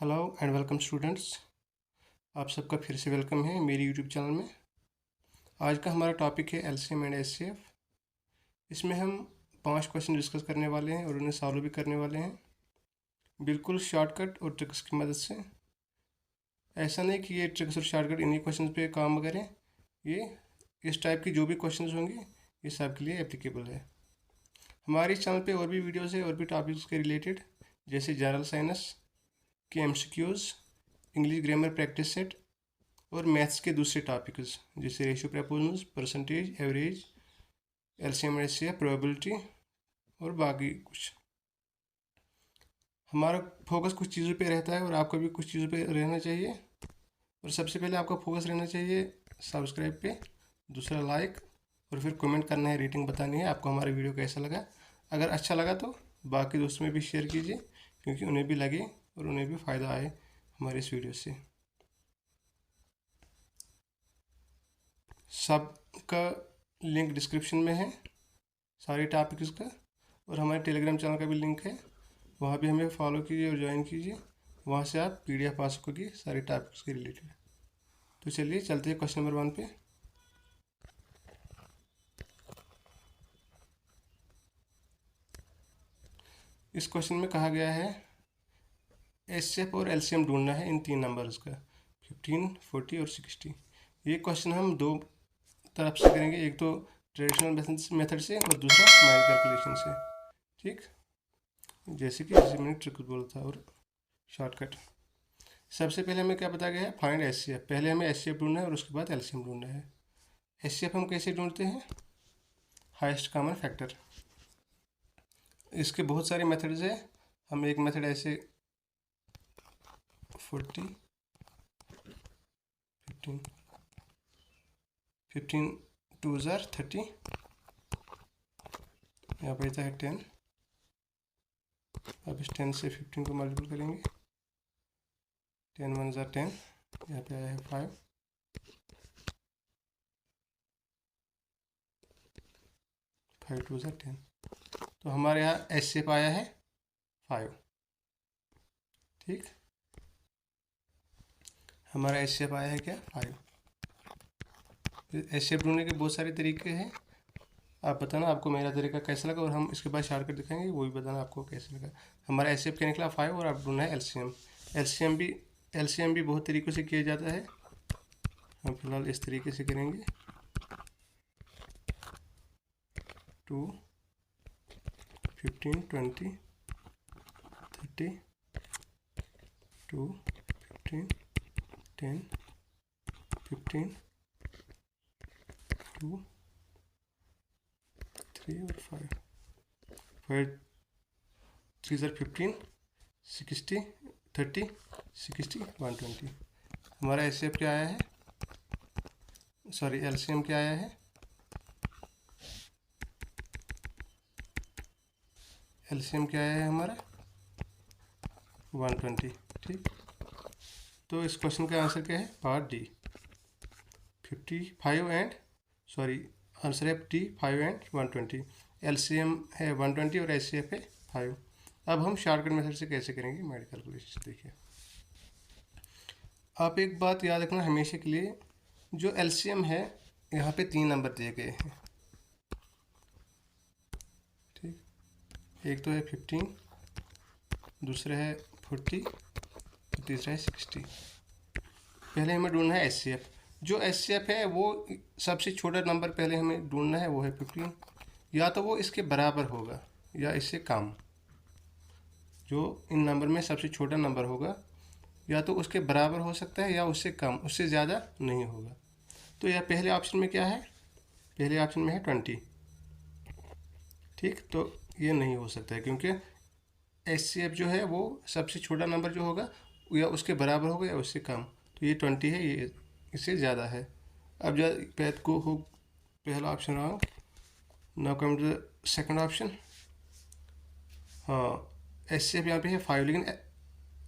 Hello and welcome students. आप सबका फिर से वेलकम है मेरी यूट्यूब चैनल में। आज का हमारा टॉपिक है एलसीएम एंड एचसीएफ। इसमें हम 5 क्वेश्चन डिस्कस करने वाले हैं और उन्हें सॉल्व भी करने वाले हैं, बिल्कुल शॉर्टकट और ट्रिक्स की मदद से। ऐसा नहीं कि ये ट्रिक्स और शॉर्टकट इन्हीं क्वेश्चन पे काम करें, ये इस टाइप की जो भी क्वेश्चन होंगे ये सब के लिए एप्लीकेबल है। हमारे इस चैनल पे और भी वीडियोज़ है और भी टॉपिक्स के रिलेटेड, जैसे जनरल साइंस के MCQs, English grammar practice set और मैथ्स के दूसरे टॉपिक्स जैसे ratio proposals, percentage, average, LCM HCF, probability और बाकी कुछ। हमारा फोकस कुछ चीज़ों पे रहता है और आपका भी कुछ चीज़ों पे रहना चाहिए। और सबसे पहले आपका फोकस रहना चाहिए सब्सक्राइब पे, दूसरा लाइक और फिर कमेंट करना है, रेटिंग बतानी है आपको हमारा वीडियो कैसा लगा। अगर अच्छा लगा तो बाकी दोस्तों में भी शेयर कीजिए, क्योंकि उन्हें भी लगे और उन्हें भी फ़ायदा आए हमारे इस वीडियो से। सब का लिंक डिस्क्रिप्शन में है, सारे टॉपिक्स का, और हमारे टेलीग्राम चैनल का भी लिंक है, वहाँ भी हमें फॉलो कीजिए और ज्वाइन कीजिए। वहाँ से आप पीडीएफ पा सकोगे सारे टॉपिक्स के रिलेटेड। तो चलिए चलते हैं क्वेश्चन नंबर 1 पे। इस क्वेश्चन में कहा गया है एचसीएफ और एलसीएम ढूंढना है इन 3 नंबर्स का, 15, 40 और 60। ये क्वेश्चन हम दो तरफ से करेंगे, एक तो ट्रेडिशनल मेथड से और दूसरा माइंड कैलकुलेशन से। ठीक, जैसे मैंने ट्रिक बोला था और शॉर्टकट। सबसे पहले हमें क्या बताया गया है, फाइंड एचसीएफ। पहले हमें एचसीएफ ढूंढना है और उसके बाद एलसीएम ढूंढना है। एचसीएफ हम कैसे ढूंढते हैं, हाईएस्ट कॉमन फैक्टर। इसके बहुत सारे मेथड्स हैं। हम एक मेथड ऐसे 40, 15 2 जार 30, यहाँ पर रहता है 10। अब इस 10 से 15 को मल्टीपल करेंगे, 10 1 जार 10, यहाँ पे आया है 5, 5 2 जार 10। तो हमारे यहाँ एचसीएफ आया है 5। ठीक, हमारा एचसीएफ आया है क्या, 5। एचसीएफ ढूंढने के बहुत सारे तरीके हैं। आप बताना आपको मेरा तरीका कैसा लगा, और हम इसके बाद शॉर्टकट दिखाएंगे, वो भी बताना आपको कैसा लगा। हमारा एचसीएफ क्या निकला 5, और आप ढूंढना है एलसीएम। एलसीएम भी बहुत तरीक़ों से किया जाता है। हम फिलहाल इस तरीके से करेंगे, 2 15 20 30 2 15 10 15 2 3 और 5 3 ज़र 15 60 30 60 120। हमारा एचसीएफ क्या आया है, सॉरी एलसीएम क्या आया है, एलसीएम क्या आया है हमारा 120। ठीक, तो इस क्वेश्चन का आंसर क्या है, part D 55 and sorry answer है डी 5 एंड 120। एलसीएम है 120 और एचसीएफ है 5। अब हम शॉर्टकट मेथड से कैसे करेंगे माइंड कैलकुलेशन, देखिए। आप एक बात याद रखना हमेशा के लिए, जो एलसीएम है यहाँ पे 3 नंबर दिए गए हैं। ठीक, एक तो है 15, दूसरा है 40, तीसरा है 60। पहले हमें ढूंढना है एचसीएफ। जो एचसीएफ है वो सबसे छोटा नंबर पहले हमें ढूंढना है, वो है 15। या तो वो इसके बराबर होगा या इससे कम। जो इन नंबर में सबसे छोटा नंबर होगा या तो उसके बराबर हो सकता है या उससे कम, उससे ज़्यादा नहीं होगा। तो यह पहले ऑप्शन में क्या है, पहले ऑप्शन में है 20। ठीक, तो ये नहीं हो सकता है, क्योंकि एचसीएफ जो है वो सबसे छोटा नंबर जो होगा या उसके बराबर होगा या उससे कम। तो ये 20 है, ये इससे ज़्यादा है। अब पैथ को हो पहला option wrong. Now come to the second option. हाँ, एचसीएफ यहाँ पे है 5, लेकिन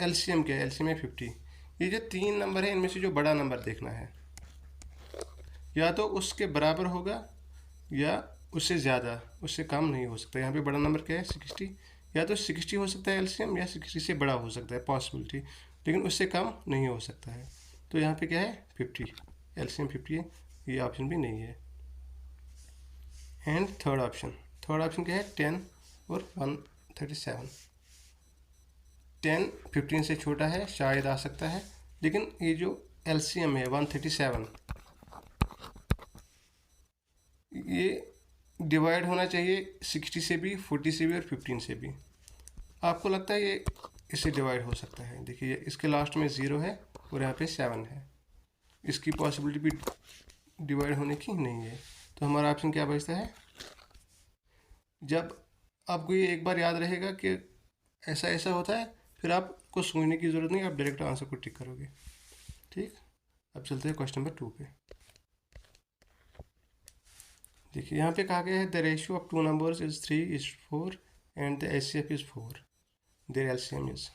एलसीएम क्या है, एलसीएम है 50। ये जो 3 नंबर है इनमें से जो बड़ा नंबर देखना है, या तो उसके बराबर होगा या उससे ज़्यादा, उससे कम नहीं हो सकता। यहाँ पे बड़ा नंबर क्या है 60, या तो 60 हो सकता है एलसीएम या 60 से बड़ा हो सकता है, पॉसिबिलिटी। लेकिन उससे कम नहीं हो सकता है। तो यहाँ पे क्या है 50, एलसीएम 50 है, ये ऑप्शन भी नहीं है। एंड थर्ड ऑप्शन क्या है 10 और 137। 10 15 से छोटा है, शायद आ सकता है, लेकिन ये जो एलसीएम है 137, ये डिवाइड होना चाहिए 60 से भी, 40 से भी और 15 से भी। आपको लगता है ये इससे डिवाइड हो सकता है? देखिए इसके लास्ट में 0 है और यहाँ पे 7 है, इसकी पॉसिबिलिटी भी डिवाइड होने की नहीं है। तो हमारा ऑप्शन क्या बचता है? जब आपको ये एक बार याद रहेगा कि ऐसा ऐसा होता है, फिर आपको सोचने की ज़रूरत नहीं, आप डायरेक्ट आंसर को टिक करोगे। ठीक, अब चलते हैं क्वेश्चन नंबर 2 पे। देखिए यहाँ पे कहा गया है the ratio of two numbers is 3:4 and the HCF is 4, their LCM is.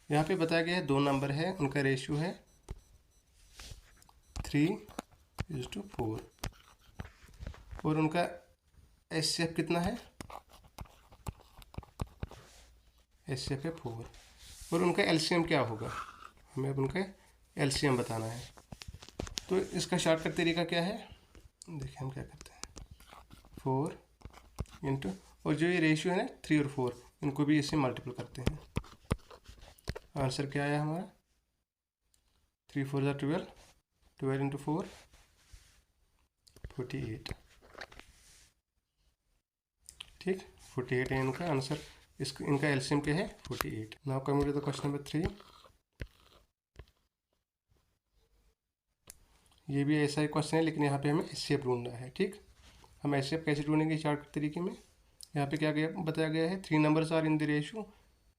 यहाँ पे बताया गया है दो नंबर है, उनका रेशियो है 3:4 और उनका एचसीएफ कितना है? एचसीएफ है 4 और उनका एलसीएम क्या होगा? हमें अब उनका एलसीएम बताना है। तो इसका शॉर्टकट तरीका क्या है? देखिए हम क्या करते हैं, 4 इंटू, और जो ये रेशियो है ना 3 और 4, इनको भी इससे मल्टीपल करते हैं। आंसर क्या आया हमारा? 3 4 ज़ा 12, 12 इंटू 4 48। ठीक, 48 है इनका आंसर। इनका एलसीएम क्या है? 48। Now coming to the question number 3। ये भी ऐसा ही क्वेश्चन है, लेकिन यहाँ पे हमें एचसीएफ ढूंढना है। ठीक, हम एचसीएफ कैसे ढूंढेंगे शॉर्ट तरीके में? यहाँ पे क्या बताया गया है, 3 numbers are in the ratio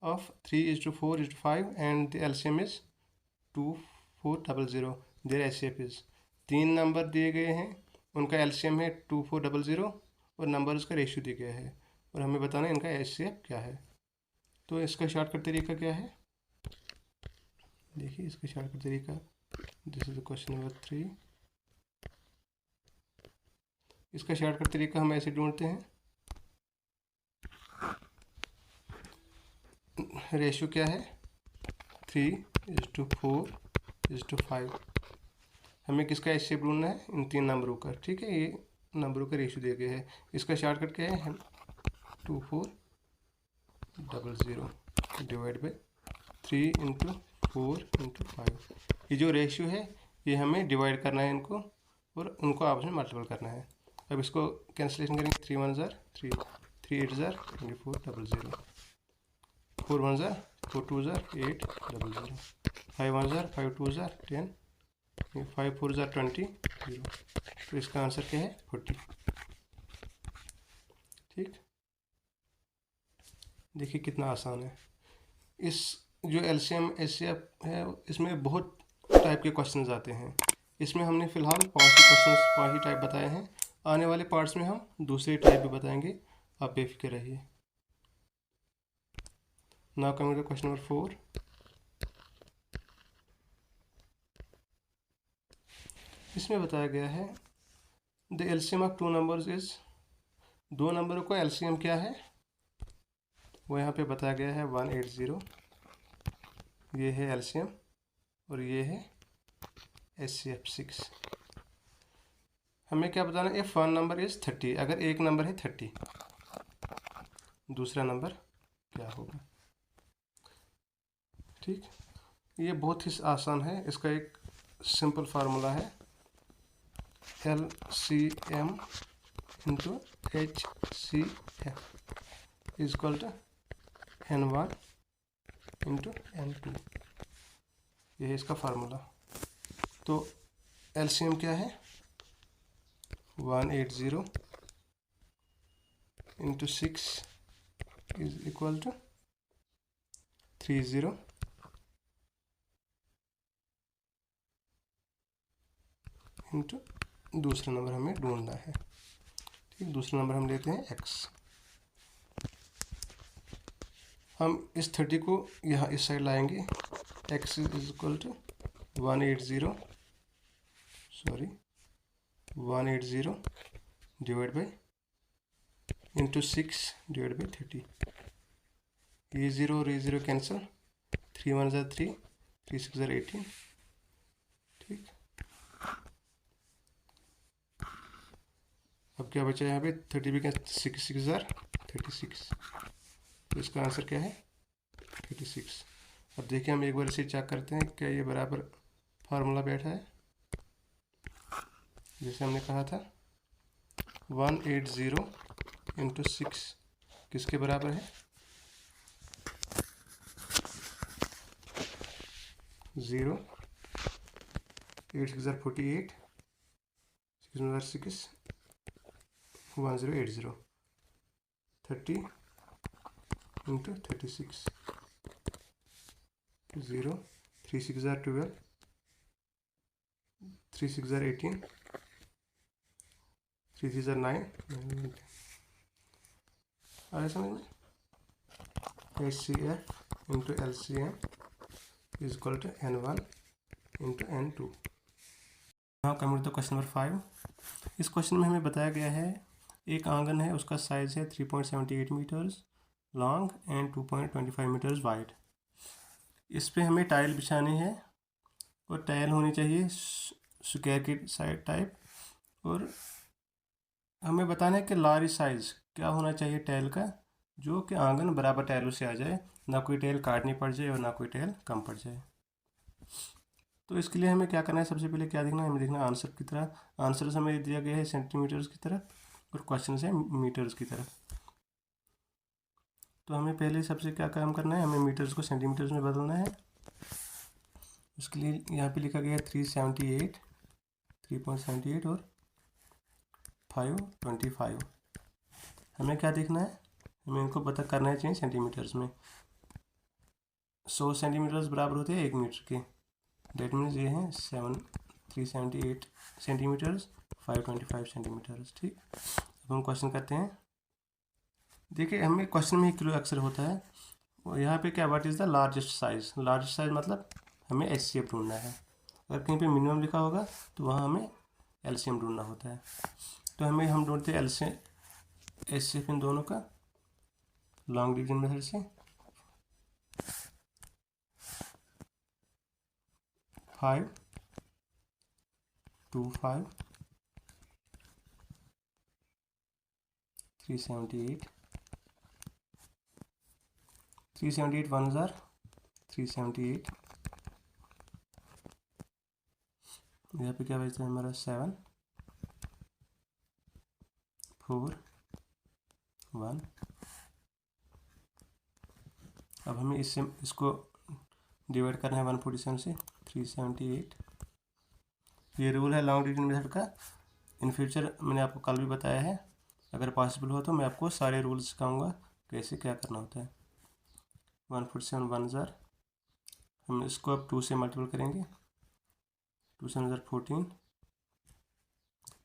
of 3:4:5 and the LCM is 2400, their HCF is. 3 number दिए गए हैं, उनका एलसीएम है 2400 और नंबर्स का रेशियो दिया गया है, और हमें बताना है इनका एचसीएफ क्या है। तो इसका शॉर्टकट तरीका क्या है? देखिए इसका शॉर्टकट तरीका, दिस इज क्वेश्चन नंबर 3। इसका शॉर्टकट तरीका हम ऐसे ढूंढते हैं, रेशियो क्या है 3:4:5। हमें किसका एचसीएफ ढूंढना है? इन 3 नंबरों का। ठीक है, ये नंबरों का रेशियो दिया गया है। इसका शॉर्टकट क्या है? 2400 डिवाइड बाई 3 इंटू 4 इंटू 5। ये जो रेशियो है ये हमें डिवाइड करना है इनको, और उनको आपस में मल्टीपल करना है। अब इसको कैंसिलेशन करेंगे, 3 1 ज़ार 3, 3 8 ज़ार 2400, 4 1 ज़ार 4 2 ज़ार 800, 5 1 ज़ार 5 2 ज़ार 10, 5 4 ज़ार 20 0। तो इसका आंसर क्या है? 40। ठीक, देखिए कितना आसान है। इस जो एलसीएम एचसीएफ है, इसमें बहुत टाइप के क्वेश्चंस आते हैं। इसमें हमने फ़िलहाल 5 ही टाइप बताए हैं। आने वाले पार्ट्स में हम दूसरे टाइप भी बताएंगे, आप बेफिक्र रहिए। Now coming to question number 4। इसमें बताया गया है the LCM of two numbers is, दो नंबरों का एलसीएम क्या है? वो यहाँ पे बताया गया है 180, ये है एलसीएम, और ये है एचसीएफ 6। हमें क्या बताना है? इफ वन नंबर इज 30, अगर एक नंबर है 30, दूसरा नंबर क्या होगा? ठीक, ये बहुत ही आसान है। इसका एक सिंपल फार्मूला है, LCM into HCF is equal to N1 into N2। ये है इसका फार्मूला। तो LCM क्या है? 180 into 6 is equal to 30 into दूसरा नंबर हमें ढूंढना है। ठीक, दूसरा नंबर हम लेते हैं x। हम इस 30 को यहाँ इस साइड लाएंगे, x is equal to 180 divide by into 6 divide by 30। ये 0 और ये 0 कैंसिल, 3 1 ज़ा 3, 3 6 18, ठीक। अब क्या बचा यहाँ पे 30 भी क्या 6 6 36, तो इसका आंसर क्या है 36। अब देखिए हम एक बार इसे चेक करते हैं क्या ये बराबर फार्मूला बैठा है। जैसे हमने कहा था 180 इंटू 6 किसके बराबर है 0, 8 6 48, 6 6 1080, 30 इंटू 36, 0 3 6 12, 3 6 18, 3 3 9, आया समझ में। HCF into LCM is equal to N1 into N2। Now coming to question number 5। इस क्वेश्चन में हमें बताया गया है एक आंगन है, उसका साइज है 3.78 meters long and 2.25 meters wide. इस पे हमें टाइल बिछानी है और टाइल होनी चाहिए स्क्वायर की साइड टाइप, और हमें बताना है कि लार्ज साइज क्या होना चाहिए टाइल का, जो कि आंगन बराबर टाइलों से आ जाए, ना कोई टाइल काटनी पड़ जाए और ना कोई टाइल कम पड़ जाए। तो इसके लिए हमें क्या करना है, सबसे पहले क्या देखना है, हमें देखना है आंसर की तरफ। आंसर हमें दिया गया है सेंटीमीटर्स की तरफ और क्वेश्चन है मीटर्स की तरफ। तो हमें पहले सबसे क्या काम करना है, हमें मीटर्स को सेंटीमीटर्स में बदलना है। उसके लिए यहाँ पे लिखा गया है 378, 3.78 और 525। हमें क्या देखना है, हमें इनको पता करना है चाहिए सेंटीमीटर्स में। 100 सेंटीमीटर्स बराबर होते हैं 1 मीटर के। डेट मीन्स ये हैं 378 सेंटीमीटर्स, 525 सेंटीमीटर्स, ठीक। अब हम क्वेश्चन करते हैं। देखिए हमें क्वेश्चन में ही किलो अक्सर होता है, और यहाँ पे क्या what is the largest size. Largest size मतलब हमें HCF ढूंढना है। अगर कहीं पे मिनिमम लिखा होगा तो वहाँ हमें LCM ढूंढना होता है। तो हम ढूंढते हैं HCF इन दोनों का लॉन्ग डिवीजन मेथड से। 5 2 5 378 378 1 जार 378। यहाँ पे क्या बचता है हमारा 7 4 1। अब हमें इसको डिवाइड करना है 147 से 378। ये रूल है लॉन्ग डिवीजन मेथड का। इन फ्यूचर मैंने आपको कल भी बताया है, अगर पॉसिबल हो तो मैं आपको सारे रूल्स सिखाऊंगा कैसे क्या करना होता है। 147 1 जार, हम इसको अब 2 से मल्टीपल करेंगे। 2 7 जार 14,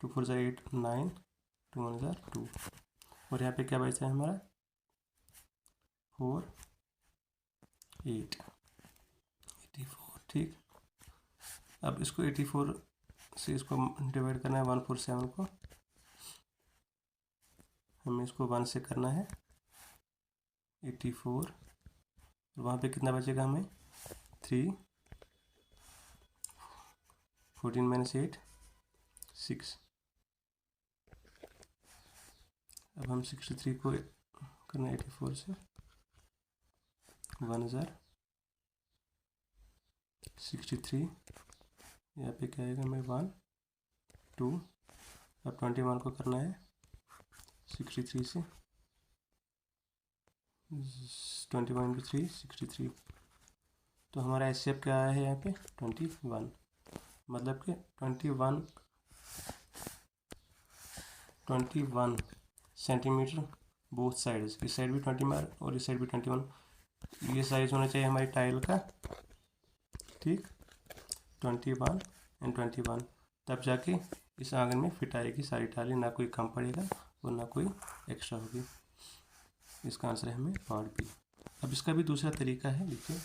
2 4 जार 8 9, 2 1 जार 2। और यहाँ पे क्या बचता है हमारा 4 8 84, ठीक। अब इसको 84 से इसको डिवाइड करना है 147 को। हमें इसको 1 से करना है 84, वहाँ पे कितना बचेगा हमें 3, 14 माइनस 8 6। अब हम 63 को करना है 84 से 1 जार 63। यहाँ पे क्या आएगा हमें 1 2। अब 21 को करना है 63 से 21 इंटू 3 63। तो हमारा HCF क्या आया है यहाँ पे 21, मतलब कि 21 सेंटीमीटर बोथ साइड्स। इस साइड भी 21 और इस साइड भी 21। ये साइज होना चाहिए हमारी टाइल का, ठीक। 21 एंड 21, तब जाके इस आंगन में फिट आएगी सारी टाइलें, ना कोई कम पड़ेगा और ना कोई एक्स्ट्रा होगी। इसका आंसर है हमें पार्ट बी। अब इसका भी दूसरा तरीका है, देखिए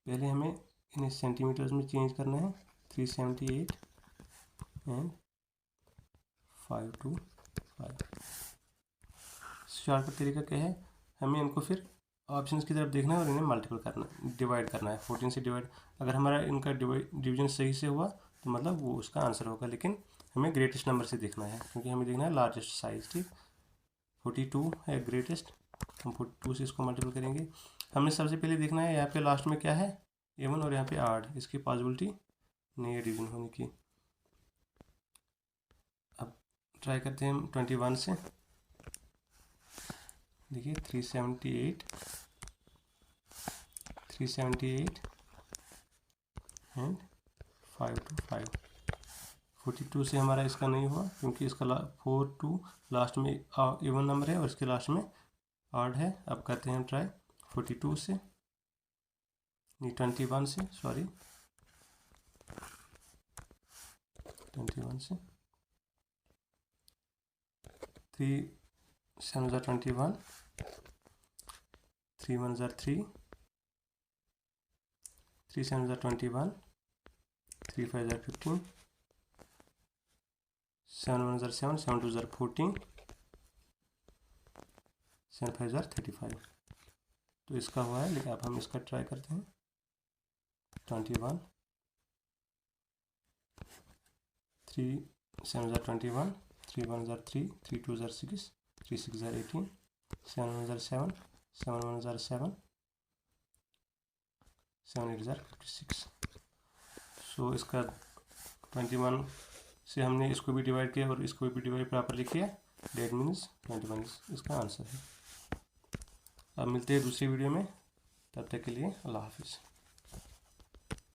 पहले हमें इन्हें सेंटीमीटर्स में चेंज करना है। 378 एंड 525। शॉर्टकट तरीका क्या है, हमें इनको फिर ऑप्शन की तरफ देखना है और इन्हें मल्टीपल करना, डिवाइड करना है। 14 से डिवाइड, अगर हमारा इनका डिवीजन सही से हुआ तो मतलब वो उसका आंसर होगा, लेकिन हमें ग्रेटेस्ट नंबर से देखना है, क्योंकि हमें देखना है लार्जेस्ट साइज। ठीक, 42 है ग्रेटेस्ट, हम 42 से इसको मल्टीपल करेंगे। हमें सबसे पहले देखना है यहाँ पे लास्ट में क्या है, A1 और यहाँ पे 8, इसकी पॉसिबिलिटी नहीं है डिवीजन होने की। अब ट्राई करते हैं हम 21 से। देखिए 378 एंड 5 to 5। 42 से हमारा इसका नहीं हुआ, क्योंकि इसका 42 लास्ट में इवन नंबर है और इसके लास्ट में 8 है। अब करते हैं ट्राई 42 से, नहीं 21 से, सॉरी 21 से। 3 7 ज़ा 21, 3 1 ज़ा 3, 3 7 ज़ा 21, 3 5 ज़ा 15, 7 1 ज़ा 7, 7 2 ज़ा 14, 7 5 ज़ा 35। तो इसका हुआ है, लेकिन अब हम इसका ट्राई करते हैं 21, 3 7 ज़ा 21, 3 1 ज़ा 3, 3 2 ज़ा 6, 3 6 ज़ा 18, 7 1 ज़ा 7, 7 1 ज़ा 7, 7 8 ज़ा 56। सो इसका 21 से हमने इसको भी डिवाइड किया और इसको भी डिवाइड प्रॉपरली किया, डेट मीन्स 21 इसका आंसर है। अब मिलते हैं दूसरी वीडियो में, तब तक के लिए अल्लाह हाफिज़।